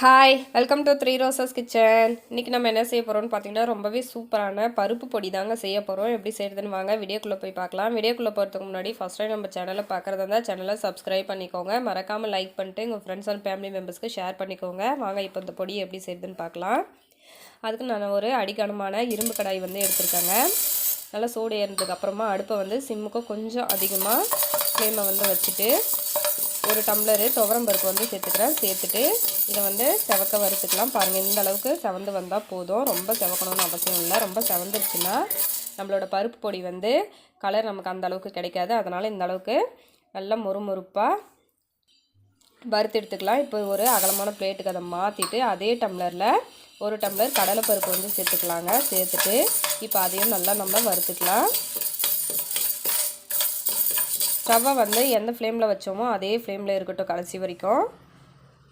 Hi welcome to three roses kitchen. இன்றைக்கி நம்ம என்ன செய்ய போகிறோம்னு பார்த்தீங்கன்னா ரொம்பவே சூப்பரான பருப்பு பொடி தாங்க செய்ய போகிறோம். எப்படி செய்கிறதுன்னு வாங்க வீடியோக்குள்ளே போய் பார்க்கலாம். வீடியோக்குள்ளே போகிறதுக்கு முன்னாடி ஃபஸ்ட் டைம் நம்ம சேனலை பார்க்குறதா இருந்தால் சேனலை சப்ஸ்கிரைப் பண்ணிக்கோங்க. மறக்காமல் லைக் பண்ணிட்டு உங்கள் ஃப்ரெண்ட்ஸ் அண்ட் ஃபேமிலி மெம்பர்ஸ்க்கு ஷேர் பண்ணிக்கோங்க. வாங்க இப்போ இந்த பொடி எப்படி செய்கிறதுன்னு பார்க்கலாம். அதுக்கு நான் ஒரு அடிக்கனமான இரும்பு கடாய் எடுத்துருக்கேங்க. நல்லா சூடு ஏறினதுக்கு அப்புறமா அடுப்பை சிம்முக்கு கொஞ்சம் அதிகமாக ஃப்ளேமை வச்சுட்டு ஒரு டம்ளரு துவரம்பருப்பு சேர்த்துக்கிறேன். சேர்த்துட்டு இதை செவக்க வறுத்துக்கலாம். பாருங்கள், இந்த அளவுக்கு செவந்து வந்தால் போதும். ரொம்ப செவக்கணும்னு அவசியம் இல்லை. ரொம்ப செவந்துருச்சுன்னா நம்மளோட பருப்பு பொடி கலர் நமக்கு அந்த அளவுக்கு கிடைக்காது. அதனால் இந்த அளவுக்கு நல்லா மொறுமொறுப்பாக வறுத்து எடுத்துக்கலாம். இப்போ ஒரு அகலமான பிளேட்டுக்கு அதை மாற்றிட்டு அதே டம்ளரில் ஒரு டம்ளர் கடலைப்பருப்பு சேர்த்துக்கலாங்க. சேர்த்துட்டு இப்போ அதையும் நல்லா நம்ம வறுத்துக்கலாம். ஸ்டவ்வை எந்த ஃப்ளேமில் வச்சோமோ அதே ஃப்ளேமில் இருக்கட்டும் கடைசி வரைக்கும்.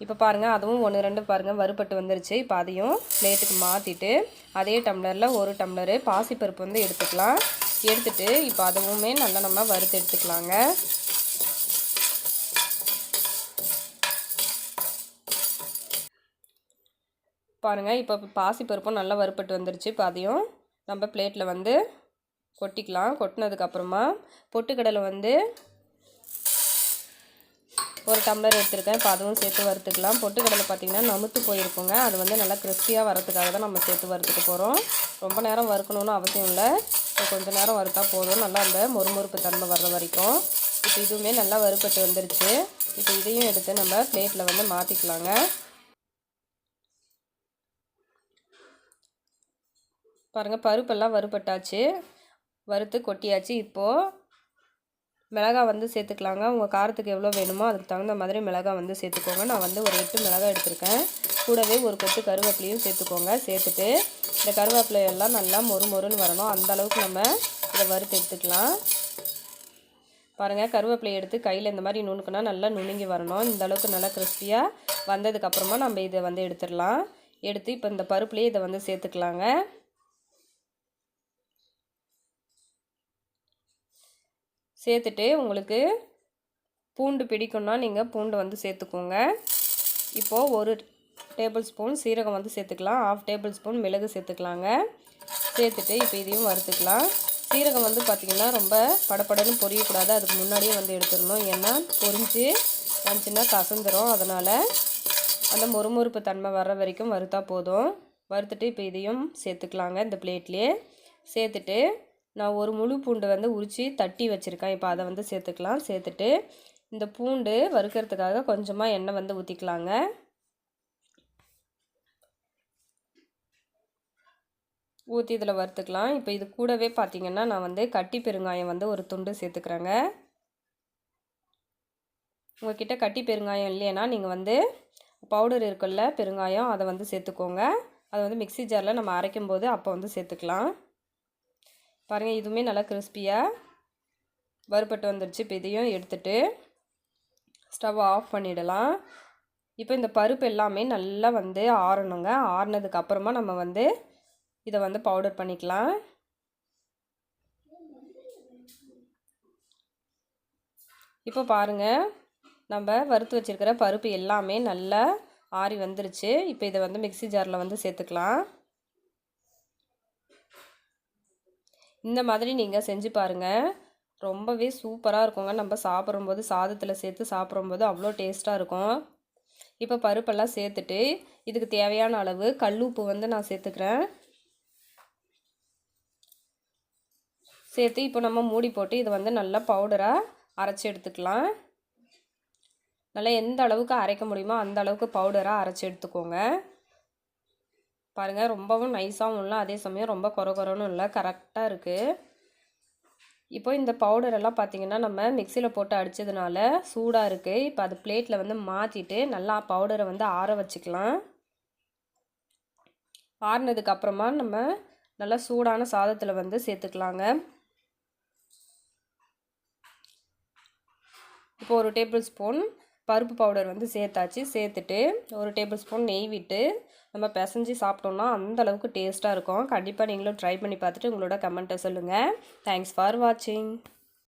இப்போ பாருங்கள், அதுவும் 1-2 பாருங்கள் வறுபட்டு வந்துருச்சு. இப்போ அதையும் பிளேட்டுக்கு மாற்றிட்டு அதே டம்ளரில் ஒரு டம்ளரு பாசிப்பருப்பு எடுத்துக்கலாம். எடுத்துட்டு இப்போ அதுவுமே நல்லா நம்ம வறுத்து எடுத்துக்கலாங்க. பாருங்கள், இப்போ பாசிப்பருப்பும் நல்லா வறுபட்டு வந்துருச்சு. இப்போ அதையும் நம்ம பிளேட்டில் கொட்டிக்கலாம். கொட்டினதுக்கப்புறமா பொட்டுக்கடலை ஒரு டம்ளர் எடுத்துருக்கேன். இப்போ அதுவும் சேர்த்து வறுத்துக்கலாம். பொட்டுக்கடலை பார்த்திங்கன்னா நமுத்து போயிருக்குங்க. அது நல்லா கிறிஸ்பியாக வரதுக்காக தான் நம்ம சேர்த்து வறுத்துக்க போகிறோம். ரொம்ப நேரம் வறுக்கணுன்னு அவசியம் இல்லை. இப்போ கொஞ்சம் நேரம் வறுத்தா போதும், நல்லா அந்த மொறுமொறுப்பு தன்மை வர்ற வரைக்கும். இப்போ இதுவுமே நல்லா வறுப்பட்டு வந்துருச்சு. இப்போ இதையும் எடுத்து நம்ம பிளேட்டில் மாற்றிக்கலாங்க. பாருங்கள், பருப்பெல்லாம் வறுப்பட்டாச்சு, வறுத்து கொட்டியாச்சு. இப்போது மிளகாய் சேர்த்துக்கலாங்க. உங்கள் காரத்துக்கு எவ்வளோ வேணுமோ அதுக்கு தகுந்த மாதிரி மிளகாய் சேர்த்துக்கோங்க. நான் ஒரு 8 மிளகாய் எடுத்திருக்கேன். கூடவே ஒரு கொத்து கருவேப்பிலையும் சேர்த்துக்கோங்க. சேர்த்துட்டு இந்த கருவேப்பிலையெல்லாம் நல்லா மொறுன்னு வரணும். அந்த அளவுக்கு நம்ம இதை வறுத்து எடுத்துக்கலாம். பாருங்கள், கருவேப்பிலையை எடுத்து கையில் இந்த மாதிரி நுணுக்குனா நல்லா நுணுங்கி வரணும். இந்த அளவுக்கு நல்லா கிறிஸ்பியாக வந்ததுக்கப்புறமா நம்ம இதை எடுத்துடலாம். எடுத்து இப்போ இந்த பருப்புலேயே இதை சேர்த்துக்கலாங்க. சேர்த்துட்டு உங்களுக்கு பூண்டு பிடிக்கும்னா நீங்கள் பூண்டு சேர்த்துக்கோங்க. இப்போது 1 டேபிள் ஸ்பூன் சீரகம் சேர்த்துக்கலாம். 1/2 டேபிள் ஸ்பூன் மிளகு சேர்த்துக்கலாங்க. சேர்த்துட்டு இப்போ இதையும் வறுத்துக்கலாம். சீரகம் பார்த்திங்கன்னா ரொம்ப படப்படன்னு பொரியக்கூடாது. அதுக்கு முன்னாடியே எடுத்துடணும். ஏன்னா பொரிஞ்சு வந்துச்சுன்னா கசந்துடும். அதனால் அந்த மொறுமொறுப்பு தன்மை வர்ற வரைக்கும் வறுத்தா போதும். வறுத்துட்டு இப்போ இதையும் சேர்த்துக்கலாங்க. இந்த பிளேட்லேயே சேர்த்துட்டு நான் ஒரு முழு பூண்டு உரித்து தட்டி வச்சுருக்கேன். இப்போ அதை சேர்த்துக்கலாம். சேர்த்துட்டு இந்த பூண்டு வறுக்கிறதுக்காக கொஞ்சமாக எண்ணெய் ஊற்றிக்கலாங்க. ஊற்றி இதில் வறுத்துக்கலாம். இப்போ இது கூடவே பார்த்திங்கன்னா நான் கட்டி பெருங்காயம் ஒரு துண்டு சேர்த்துக்கிறேங்க. உங்கள்கிட்ட கட்டி பெருங்காயம் இல்லைன்னா நீங்கள் பவுடர் இருக்குல்ல பெருங்காயம், அதை சேர்த்துக்கோங்க. அதை மிக்ஸி ஜாரில் நம்ம அரைக்கும் போது அப்போ சேர்த்துக்கலாம். பாருங்கள், இதுவுமே நல்லா கிறிஸ்பியாக வறுபட்டு வந்துடுச்சு. இப்போ இதையும் எடுத்துட்டு ஸ்டவ் ஆஃப் பண்ணிடலாம். இப்போ இந்த பருப்பு எல்லாமே நல்லா ஆறணுங்க. ஆறினதுக்கு அப்புறமா நம்ம இதை பவுடர் பண்ணிக்கலாம். இப்போ பாருங்கள், நம்ம வறுத்து வச்சுருக்கிற பருப்பு எல்லாமே நல்லா ஆறி வந்துருச்சு. இப்போ இதை மிக்ஸி ஜாரில் சேர்த்துக்கலாம். இந்த மாதிரி நீங்கள் செஞ்சு பாருங்கள், ரொம்பவே சூப்பராக இருக்குங்க. நம்ம சாப்பிடும்போது சாதத்தில் சேர்த்து சாப்பிடும்போது அவ்வளோ டேஸ்ட்டாக இருக்கும். இப்போ பருப்பெல்லாம் சேர்த்துட்டு இதுக்கு தேவையான அளவு கல்லுப்பு நான் சேர்த்துக்கிறேன். சேர்த்து இப்போ நம்ம மூடி போட்டு இதை நல்லா பவுடராக அரைச்சி எடுத்துக்கலாம். நல்லா எந்த அளவுக்கு அரைக்க முடியுமோ அந்த அளவுக்கு பவுடராக அரைச்சி எடுத்துக்கோங்க. பாருங்கள், ரொம்பவும் நைஸாகவும் இல்லை, அதே சமயம் ரொம்ப கொரகொரன்னு இல்லை, கரெக்டாக இருக்குது. இப்போ இந்த பவுடரெல்லாம் பார்த்திங்கன்னா நம்ம மிக்சியில் போட்டு அடித்ததுனால சூடாக இருக்குது. இப்போ அது பிளேட்டில் மாற்றிட்டு நல்லா பவுடரை ஆற வச்சுக்கலாம். ஆறினதுக்கப்புறமா நம்ம நல்லா சூடான சாதத்தில் சேர்த்துக்கலாங்க. இப்போ 1 டேபிள் ஸ்பூன் பருப்பு பவுடர் சேர்த்தாச்சு. சேர்த்துட்டு 1 டேபிள் ஸ்பூன் நெய் விட்டு நம்ம பிசைஞ்சு சாப்பிட்டோம்னா அந்த அளவுக்கு டேஸ்ட்டாக இருக்கும். கண்டிப்பாக நீங்களும் ட்ரை பண்ணி பார்த்துட்டு உங்களோட கமெண்ட்டை சொல்லுங்கள். தேங்க்ஸ் ஃபார் வாட்சிங்.